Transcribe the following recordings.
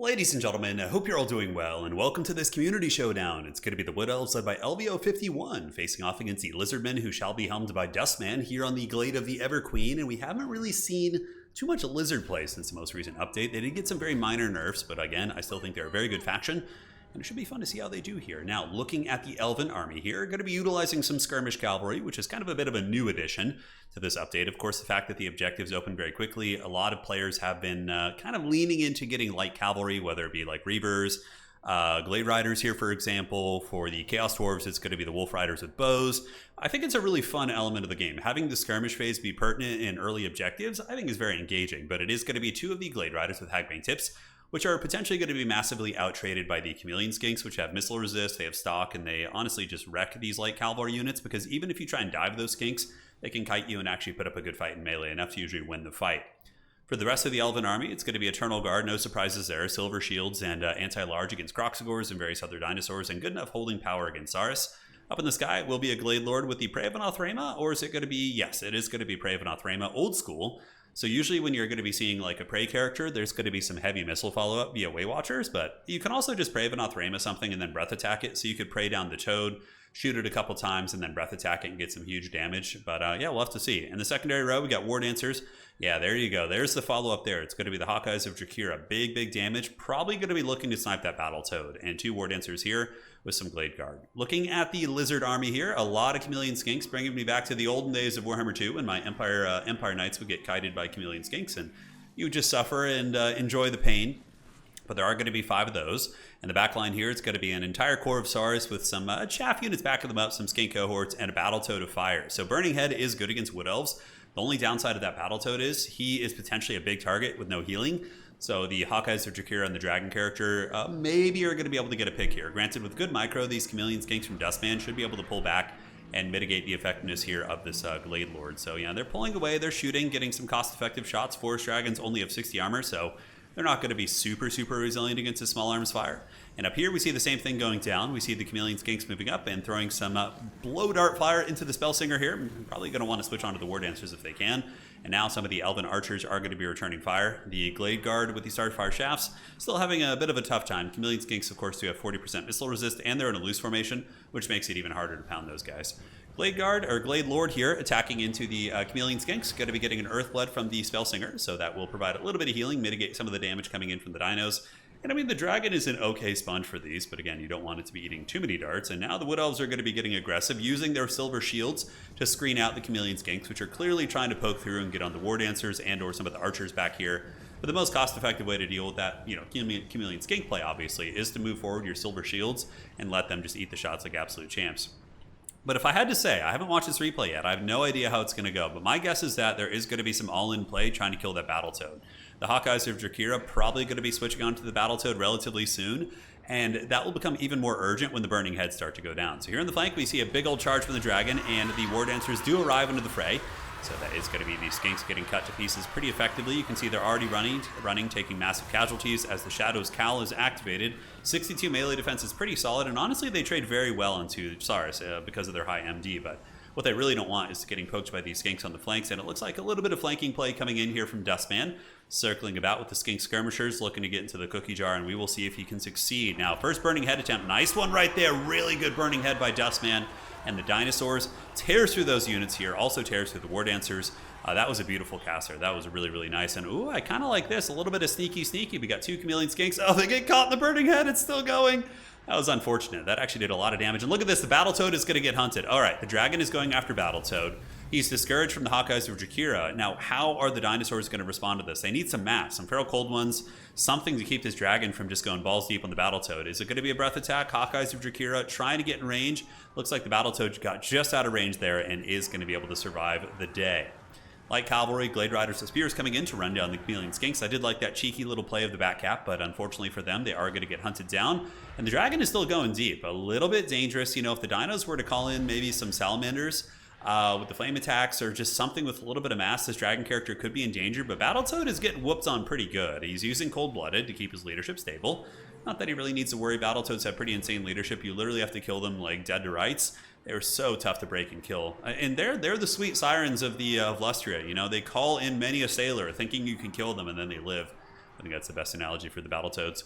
Ladies and gentlemen, I hope you're all doing well, and welcome to this community showdown. It's going to be the Wood Elves led by LVO51, facing off against the Lizardmen, who shall be helmed by Dustman here on the Glade of the Everqueen, and we haven't really seen too much Lizard play since the most recent update. They did get some very minor nerfs, but again, I still think they're a very good faction, and it should be fun to see how they do here. Now, looking at the Elven army here, going to be utilizing some skirmish cavalry, which is kind of a bit of a new addition to this update. Of course, the fact that the objectives open very quickly, a lot of players have been kind of leaning into getting light cavalry, whether it be like Reavers, Glade Riders here, for example. For the Chaos Dwarves, it's going to be the Wolf Riders with bows. I think it's a really fun element of the game. Having the skirmish phase be pertinent in early objectives, I think is very engaging, but it is going to be two of the Glade Riders with Hagbane tips, which are potentially going to be massively out-traded by the Chameleon Skinks, which have missile resist, they have stock, and they honestly just wreck these light cavalry units, because even if you try and dive those Skinks, they can kite you and actually put up a good fight in melee, enough to usually win the fight. For the rest of the Elven army, it's going to be Eternal Guard, no surprises there, Silver Shields, and anti-large against Croxagores and various other dinosaurs, and good enough holding power against Saurus. Up in the sky, will be a Glade Lord with the Prey of Anothrema, or is it going to be, yes, it is going to be Prey of Anothrema, old school. So usually when you're going to be seeing like a prey character, there's going to be some heavy missile follow-up via Way Watchers, but you can also just Prey of Anothrema something and then breath attack it, so you could pray down the Toad, shoot it a couple times, and then breath attack it and get some huge damage. But yeah, we'll have to see. In the secondary row, we got War Dancers. Yeah, there you go. There's the follow-up there. It's going to be the Hawkeyes of Drakira. Big damage. Probably going to be looking to snipe that Battle Toad. And two War Dancers here with some Glade Guard. Looking at the Lizard army here, a lot of Chameleon Skinks, bringing me back to the olden days of Warhammer 2 when my Empire Knights would get kited by Chameleon Skinks, and you would just suffer and enjoy the pain. But there are going to be 5 of those. And the back line here, it's going to be an entire core of Saurus with some chaff units backing them up, some Skink cohorts, and a Battle Toad of Fire. So Burning Head is good against Wood Elves. The only downside of that Battle Toad is he is potentially a big target with no healing. So the Hawkeyes of Drakira and the Dragon character maybe are going to be able to get a pick here. Granted, with good micro, these Chameleon Skinks from Dustman should be able to pull back and mitigate the effectiveness here of this Glade Lord. So yeah, they're pulling away, they're shooting, getting some cost-effective shots. Forest Dragons only have 60 armor, so they're not going to be super resilient against a small arms fire. And up here, we see the same thing going down. We see the Chameleon Skinks moving up and throwing some blow dart fire into the Spellsinger here. Probably going to want to switch onto the War Dancers if they can. And now some of the Elven Archers are going to be returning fire. The Glade Guard with the Starfire Shafts still having a bit of a tough time. Chameleon Skinks, of course, do have 40% missile resist, and they're in a loose formation, which makes it even harder to pound those guys. Glade Guard, or Glade Lord here, attacking into the Chameleon Skinks. Going to be getting an Earthblood from the Spellsinger, so that will provide a little bit of healing, mitigate some of the damage coming in from the dinos. And I mean, the Dragon is an okay sponge for these, but again, you don't want it to be eating too many darts. And now the Wood Elves are going to be getting aggressive, using their Silver Shields to screen out the Chameleon Skinks, which are clearly trying to poke through and get on the War Dancers and or some of the Archers back here. But the most cost-effective way to deal with that, Chameleon Skink play, obviously, is to move forward your Silver Shields and let them just eat the shots like absolute champs. But if I had to say, I haven't watched this replay yet. I have no idea how it's going to go. But my guess is that there is going to be some all-in play trying to kill that Battle Toad. The Hawkeyes of Drakira probably going to be switching on to the Battle Toad relatively soon. And that will become even more urgent when the Burning Heads start to go down. So here in the flank, we see a big old charge from the Dragon. And the War Dancers do arrive into the fray. So that is going to be these Skinks getting cut to pieces pretty effectively. You can see they're already running, taking massive casualties as the Shadow's Cowl is activated. 62 melee defense is pretty solid, and honestly, they trade very well into Saurus because of their high MD, but what they really don't want is getting poked by these Skinks on the flanks, and it looks like a little bit of flanking play coming in here from Dustman, circling about with the Skink Skirmishers, looking to get into the cookie jar, and we will see if he can succeed. Now, first Burning Head attempt, nice one right there, really good Burning Head by Dustman. And the Dinosaurs tears through those units here, also tears through the War Dancers. That was a beautiful caster. That was really nice. And ooh, I kind of like this. A little bit of sneaky. We got 2 Chameleon Skinks. Oh, they get caught in the Burning Head. It's still going. That was unfortunate. That actually did a lot of damage. And look at this. The Battle Toad is going to get hunted. All right, the Dragon is going after Battle Toad. He's discouraged from the Hawkeyes of Drakira. Now, how are the Dinosaurs going to respond to this? They need some mass, some Feral Cold Ones, something to keep this Dragon from just going balls deep on the Battle Toad. Is it going to be a breath attack? Hawkeyes of Drakira trying to get in range. Looks like the Battle Toad got just out of range there and is going to be able to survive the day. Light Cavalry, Glade Riders with Spears coming in to run down the Chameleon Skinks. I did like that cheeky little play of the Batcap, but unfortunately for them, they are going to get hunted down. And the Dragon is still going deep. A little bit dangerous. You know, if the Dinos were to call in maybe some Salamanders with the flame attacks or just something with a little bit of mass, this Dragon character could be in danger, but Battle Toad is getting whooped on pretty good. He's using Cold-Blooded to keep his leadership stable. Not that he really needs to worry. Battle Toads have pretty insane leadership. You literally have to kill them like dead to rights. They're so tough to break and kill. And they're the sweet sirens of the of Lustria. You know, they call in many a sailor thinking you can kill them and then they live. I think that's the best analogy for the Battletoads.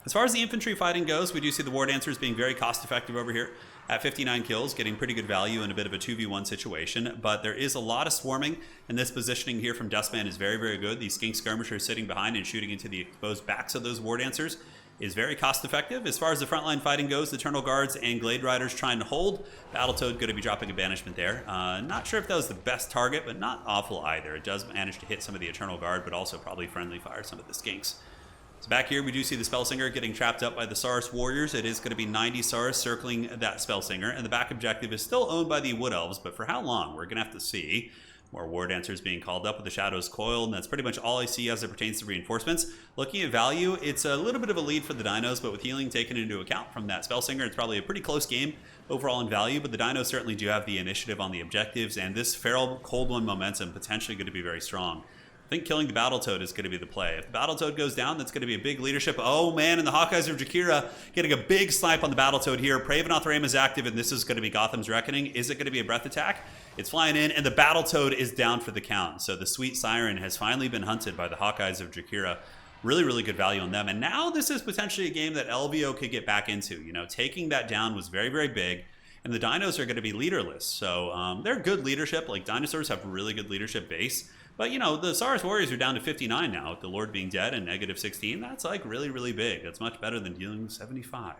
As far as the infantry fighting goes, we do see the War Dancers being very cost-effective over here at 59 kills, getting pretty good value in a bit of a 2v1 situation, but there is a lot of swarming, and this positioning here from Dustman is very, very good. These skink skirmishers sitting behind and shooting into the exposed backs of those War Dancers is very cost-effective. As far as the frontline fighting goes, the Eternal Guards and Glade Riders trying to hold. Battletoad going to be dropping a banishment there. Not sure if that was the best target, but not awful either. It does manage to hit some of the Eternal Guard, but also probably friendly fire some of the skinks. So back here, we do see the Spellsinger getting trapped up by the Saurus Warriors. It is going to be 90 Saurus circling that Spellsinger, and the back objective is still owned by the Wood Elves, but for how long? We're going to have to see. More War Dancers being called up with the Shadows Coil, and that's pretty much all I see as it pertains to reinforcements. Looking at value, it's a little bit of a lead for the Dinos, but with healing taken into account from that Spellsinger, it's probably a pretty close game overall in value, but the Dinos certainly do have the initiative on the objectives, and this Feral Cold One momentum potentially going to be very strong. I think killing the Battletoad is going to be the play. If the Battletoad goes down, that's going to be a big leadership. Oh man, and the Hawkeyes of Jakira getting a big snipe on the Battletoad here. Pravenoth Ram is active, and this is going to be Gotham's Reckoning. Is it going to be a breath attack? It's flying in, and the Battletoad is down for the count. So the Sweet Siren has finally been hunted by the Hawkeyes of Jakira. Really, really good value on them. And now this is potentially a game that LVO could get back into. You know, taking that down was very, very big. And the Dinos are going to be leaderless. So they're good leadership. Like, dinosaurs have really good leadership base. But, you know, the Saurus Warriors are down to 59 now, with the Lord being dead and negative 16. That's, like, really, really big. That's much better than dealing 75.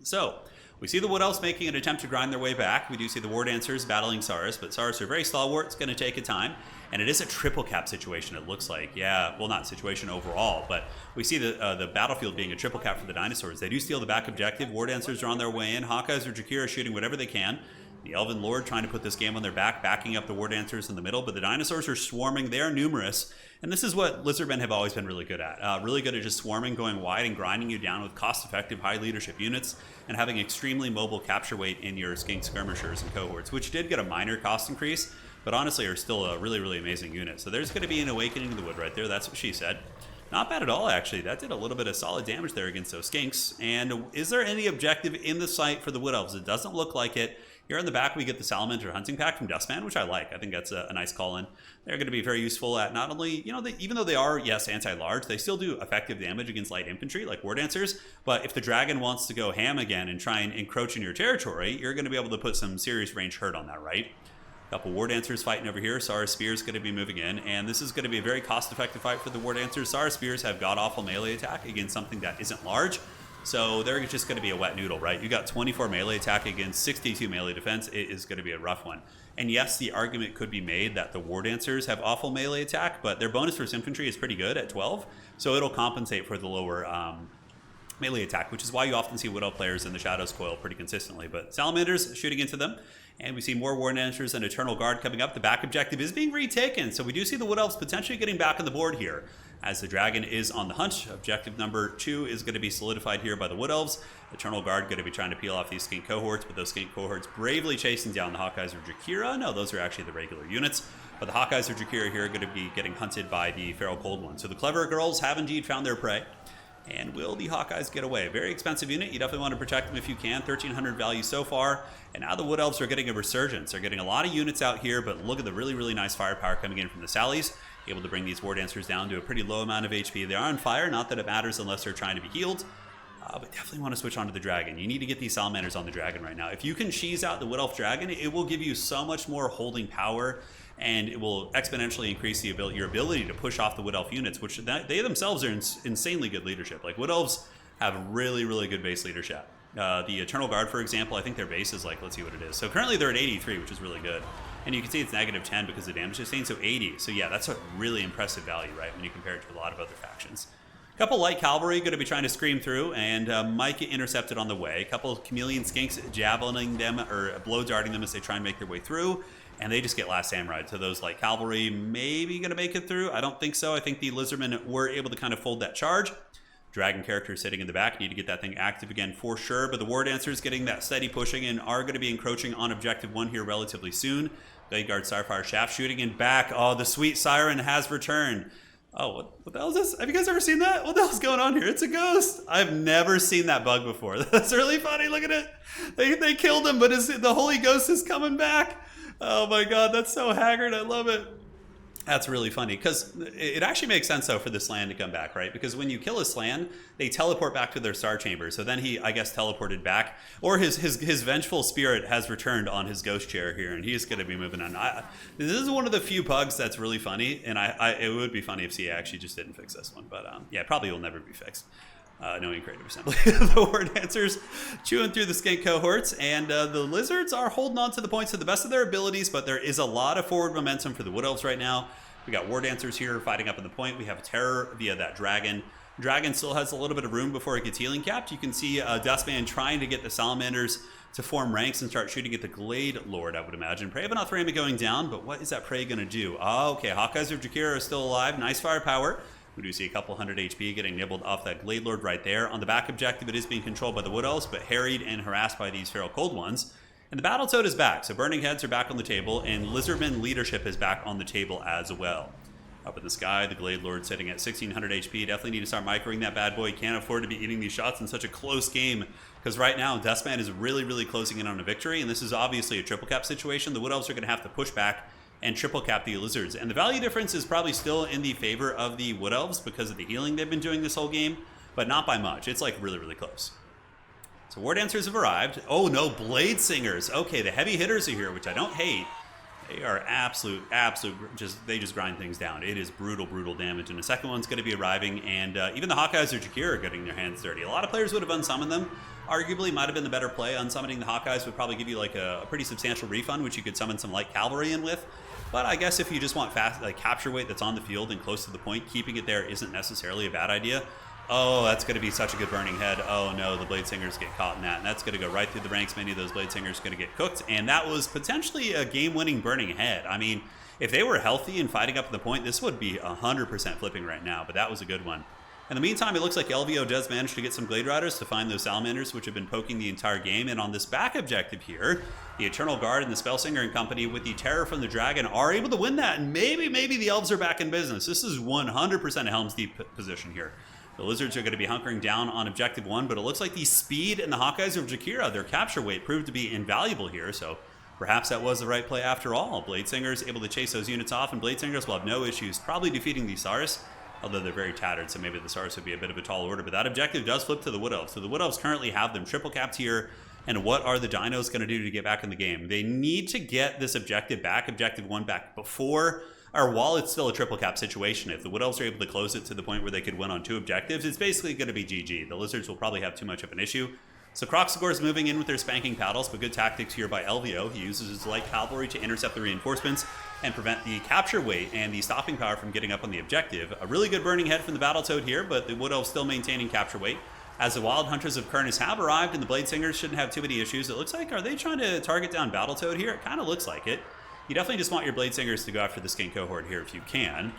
So, we see the Wood Elves making an attempt to grind their way back. We do see the War Dancers battling Saurus, but Saurus are very stalwart. It's going to take a time. And it is a triple cap situation, it looks like. Yeah, well, not situation overall, but we see the battlefield being a triple cap for the dinosaurs. They do steal the back objective. War Dancers are on their way in. Hawkeyes or Jakira shooting whatever they can. The Elven Lord trying to put this game on their back, backing up the War Dancers in the middle, but the dinosaurs are swarming. They are numerous, and this is what Lizardmen have always been really good at. Really good at just swarming, going wide, and grinding you down with cost-effective, high leadership units, and having extremely mobile capture weight in your skink skirmishers and cohorts, which did get a minor cost increase, but honestly are still a really, really amazing unit. So there's going to be an Awakening of the Wood right there. That's what she said. Not bad at all, actually. That did a little bit of solid damage there against those skinks. And is there any objective in the sight for the Wood Elves? It doesn't look like it. Here in the back, we get the Salamander Hunting Pack from Dustman, which I like. I think that's a nice call-in. They're going to be very useful at not only, you know, even though they are, yes, anti-large, they still do effective damage against light infantry, like War Dancers. But if the Dragon wants to go ham again and try and encroach in your territory, you're going to be able to put some serious range hurt on that, right? Couple War Dancers fighting over here. Saurus Spears going to be moving in, and this is going to be a very cost-effective fight for the War Dancers. Saurus Spears have god-awful melee attack against something that isn't large, so they're just going to be a wet noodle, right? You got 24 melee attack against 62 melee defense. It is going to be a rough one. And yes, the argument could be made that the War Dancers have awful melee attack, but their bonus versus infantry is pretty good at 12, so it'll compensate for the lower melee attack, which is why you often see Wood Elf players in the Shadows Coil pretty consistently. But Salamanders shooting into them, and we see more War Dancers and Eternal Guard coming up. The back objective is being retaken, so we do see the Wood Elves potentially getting back on the board here, as the Dragon is on the hunt. Objective number 2 is going to be solidified here by the Wood Elves. Eternal Guard going to be trying to peel off these skink cohorts, but those skink cohorts bravely chasing down the Hawkeyes of Jakira. No, those are actually the regular units. But the Hawkeyes of Jakira here are going to be getting hunted by the Feral Cold One. So the clever girls have indeed found their prey. And will the Hawkeyes get away? Very expensive unit. You definitely want to protect them if you can. 1,300 value so far. And now the Wood Elves are getting a resurgence. They're getting a lot of units out here, but look at the really, really nice firepower coming in from the Sallies. Able to bring these War Dancers down to a pretty low amount of HP. They are on fire. Not that it matters unless they're trying to be healed. But definitely want to switch on to the Dragon. You need to get these Salamanders on the Dragon right now. If you can cheese out the Wood Elf Dragon, it will give you so much more holding power, and it will exponentially increase your ability to push off the Wood Elf units, which they themselves are insanely good leadership. Like, Wood Elves have really, really good base leadership. The Eternal Guard, for example, I think their base is like, let's see what it is. So currently they're at 83, which is really good. And you can see it's negative 10 because of damage sustained, so 80. So yeah, that's a really impressive value, right, when you compare it to a lot of other factions. A couple light cavalry going to be trying to scream through, and might get intercepted on the way. A couple of chameleon skinks javelining them, or blow darting them as they try and make their way through. And they just get last samurai. So those light cavalry maybe going to make it through. I don't think so. I think the Lizardmen were able to kind of fold that charge. Dragon character sitting in the back. Need to get that thing active again for sure. But the War Dancers getting that steady pushing and are going to be encroaching on objective 1 here relatively soon. Blade Guard Starfire Shaft shooting in back. Oh, the Sweet Siren has returned. Oh, what the hell is this? Have you guys ever seen that? What the hell's going on here? It's a ghost. I've never seen that bug before. That's really funny. Look at it. They killed him, but the Holy Ghost is coming back. Oh my God, that's so haggard. I love it. That's really funny because it actually makes sense though for the Slan to come back, right? Because when you kill a Slan, they teleport back to their star chamber. So then he, I guess, teleported back, or his vengeful spirit has returned on his ghost chair here, and he's going to be moving on. This is one of the few bugs that's really funny, and it would be funny if CA actually just didn't fix this one, but yeah, probably will never be fixed. Knowing creative assembly. The War Dancers chewing through the skink cohorts, and the Lizards are holding on to the points to the best of their abilities, but there is a lot of forward momentum for the Wood Elves right now. We got War Dancers here fighting up in the point. We have Terror via that Dragon. Dragon still has a little bit of room before it gets healing capped. You can see Dustman trying to get the Salamanders to form ranks and start shooting at the Glade Lord, I would imagine. Prey of Anathema going down, but what is that Prey going to do? Oh, okay, Hawkeyes of Jakira are still alive. Nice firepower. We do see a couple hundred HP getting nibbled off that Glade Lord right there. On the back objective, it is being controlled by the Wood Elves, but harried and harassed by these Feral Cold Ones. And the Battletoad is back, so Burning Heads are back on the table, and Lizardmen leadership is back on the table as well. Up in the sky, the Glade Lord sitting at 1600 HP. Definitely need to start microing that bad boy. Can't afford to be eating these shots in such a close game, because right now, Dustman is really, really closing in on a victory, and this is obviously a triple cap situation. The Wood Elves are going to have to push back and triple cap the Lizards. And the value difference is probably still in the favor of the Wood Elves because of the healing they've been doing this whole game, but not by much. It's like really, really close. So War Dancers have arrived. Oh no, Blade Singers. Okay, the heavy hitters are here, which I don't hate. They are absolute, they just grind things down. It is brutal, brutal damage. And the second one's going to be arriving, and even the Hawkeyes or Jakir are getting their hands dirty. A lot of players would have unsummoned them. Arguably might have been the better play. Unsummoning the Hawkeyes would probably give you like a pretty substantial refund, which you could summon some light cavalry in with. But I guess if you just want fast, like capture weight that's on the field and close to the point, keeping it there isn't necessarily a bad idea. Oh, that's going to be such a good Burning Head. Oh no, the Blade Singers get caught in that, and that's going to go right through the ranks. Many of those Blade Singers are going to get cooked, and that was potentially a game-winning Burning Head. I mean, if they were healthy and fighting up to the point, this would be 100% flipping right now, but that was a good one. In the meantime, it looks like LVO does manage to get some Glade Riders to find those Salamanders, which have been poking the entire game. And on this back objective here, the Eternal Guard and the Spellsinger and company with the Terror from the Dragon are able to win that. And maybe the Elves are back in business. This is 100% a Helm's Deep position here. The Lizards are going to be hunkering down on objective 1, but it looks like the speed and the Hawkeyes of Jakira, their capture weight, proved to be invaluable here. So perhaps that was the right play after all. Blade Singers able to chase those units off, and Blade Singers will have no issues probably defeating the Sars. Although they're very tattered, so maybe the Sars would be a bit of a tall order. But that objective does flip to the Wood Elves. So the Wood Elves currently have them triple capped here. And what are the Dinos going to do to get back in the game? They need to get this objective back, objective 1 back before, or while it's still a triple cap situation. If the Wood Elves are able to close it to the point where they could win on 2 objectives, it's basically going to be GG. The Lizards will probably have too much of an issue. So Croxagor's moving in with their spanking paddles, but good tactics here by LVO. He uses his light cavalry to intercept the reinforcements and prevent the capture weight and the stopping power from getting up on the objective. A really good Burning Head from the Battletoad here, but the Wood Elves still maintaining capture weight. As the Wild Hunters of Kurnus have arrived, and the Blade Singers shouldn't have too many issues. It looks like, are they trying to target down Battletoad here? It kind of looks like it. You definitely just want your Blade Singers to go after the skink cohort here if you can.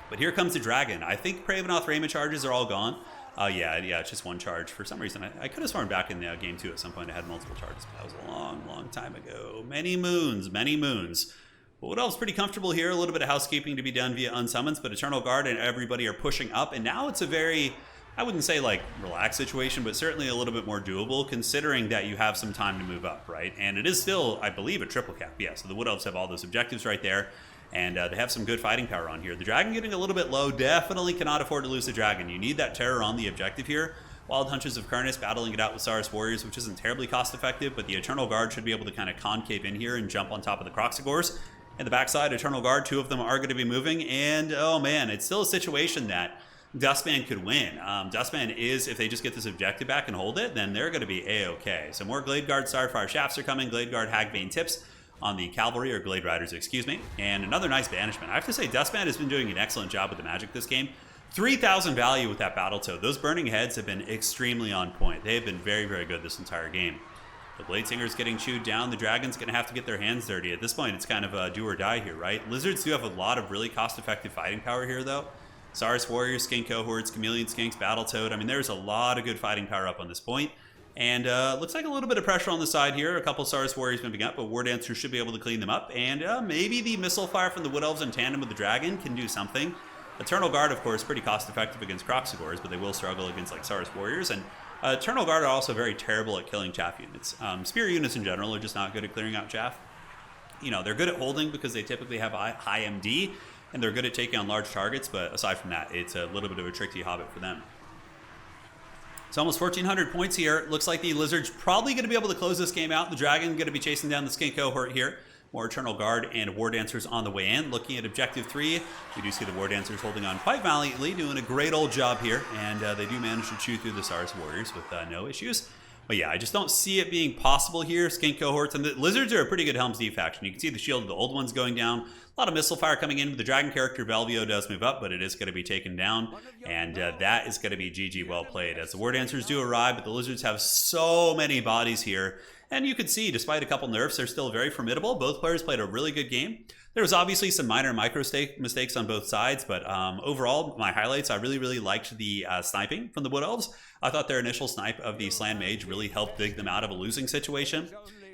But here comes the Dragon. I think Prey of Anathema charges are all gone. Yeah, it's just 1 charge. For some reason, I could have sworn back in the game 2 at some point I had multiple charges, but that was a long, long time ago. Many moons, many moons. But Wood Elves pretty comfortable here. A little bit of housekeeping to be done via unsummons, but Eternal Guard and everybody are pushing up, and now it's a very, I wouldn't say like relaxed situation, but certainly a little bit more doable considering that you have some time to move up, right? And it is still, I believe, a triple cap. Yeah, so the Wood Elves have all those objectives right there. And they have some good fighting power on here. The Dragon getting a little bit low. Definitely cannot afford to lose the Dragon. You need that Terror on the objective here. Wild Hunters of Kurnus battling it out with Saurus Warriors, which isn't terribly cost effective, but the Eternal Guard should be able to kind of concave in here and jump on top of the Croxagors. And the backside, Eternal Guard, 2 of them are going to be moving. And, oh man, it's still a situation that Dustman could win. Dustman is, if they just get this objective back and hold it, then they're going to be A-okay. So more Glade Guard Starfire Shafts are coming. Glade Guard Hagbane Tips on the Cavalry, or Glade Riders, excuse me. And another nice banishment. I have to say, Dustman has been doing an excellent job with the magic this game. 3,000 value with that Battletoad. Those Burning Heads have been extremely on point. They have been very, very good this entire game. The Blade Singer's getting chewed down. The Dragon's going to have to get their hands dirty. At this point, it's kind of a do or die here, right? Lizards do have a lot of really cost-effective fighting power here, though. Saurus Warriors, Skink Cohorts, Chameleon Skinks, Battletoad. I mean, there's a lot of good fighting power up on this point. And looks like a little bit of pressure on the side here. A couple Saurus Warriors moving up, but War Dancers should be able to clean them up. And maybe the missile fire from the Wood Elves in tandem with the Dragon can do something. Eternal Guard, of course, pretty cost-effective against Croxagors, but they will struggle against like Saurus Warriors. And Eternal Guard are also very terrible at killing chaff units. Spear units in general are just not good at clearing out chaff. You know, they're good at holding because they typically have high MD. and they're good at taking on large targets, but aside from that, it's a little bit of a tricky Hobbit for them. It's almost 1,400 points here. Looks like the Lizard's probably going to be able to close this game out. The Dragon going to be chasing down the Skink cohort here. More Eternal Guard and War Dancers on the way in. Looking at Objective 3, we do see the War Dancers holding on quite valiantly, doing a great old job here, and they do manage to chew through the Sars Warriors with no issues. But yeah, I just don't see it being possible here. Skink cohorts and the Lizards are a pretty good Helm's Deep faction. You can see the shield of the old ones going down. A lot of missile fire coming in. The Dragon character Velvio does move up, but it is going to be taken down. And that is going to be GG well played as the War Dancers do arrive, but the Lizards have so many bodies here. And you can see, despite a couple nerfs, they're still very formidable. Both players played a really good game. There was obviously some minor mistakes on both sides, but overall, my highlights, I really liked the sniping from the Wood Elves. I thought their initial snipe of the Slan Mage really helped dig them out of a losing situation.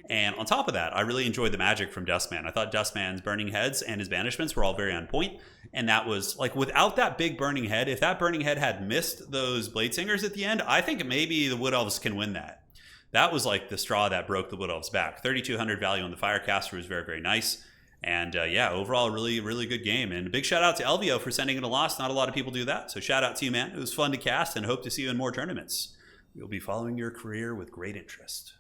And on top of that, I really enjoyed the magic from Dustman. I thought Dustman's Burning Heads and his banishments were all very on point. And that was, like, without that big Burning Head, if that Burning Head had missed those Blade Singers at the end, I think maybe the Wood Elves can win that. That was like the straw that broke the Wood Elves back. 3,200 value on the Firecaster was very nice. And yeah, overall, really good game. And a big shout out to Elvio for sending in a loss. Not a lot of people do that. So shout out to you, man. It was fun to cast and hope to see you in more tournaments. We'll be following your career with great interest.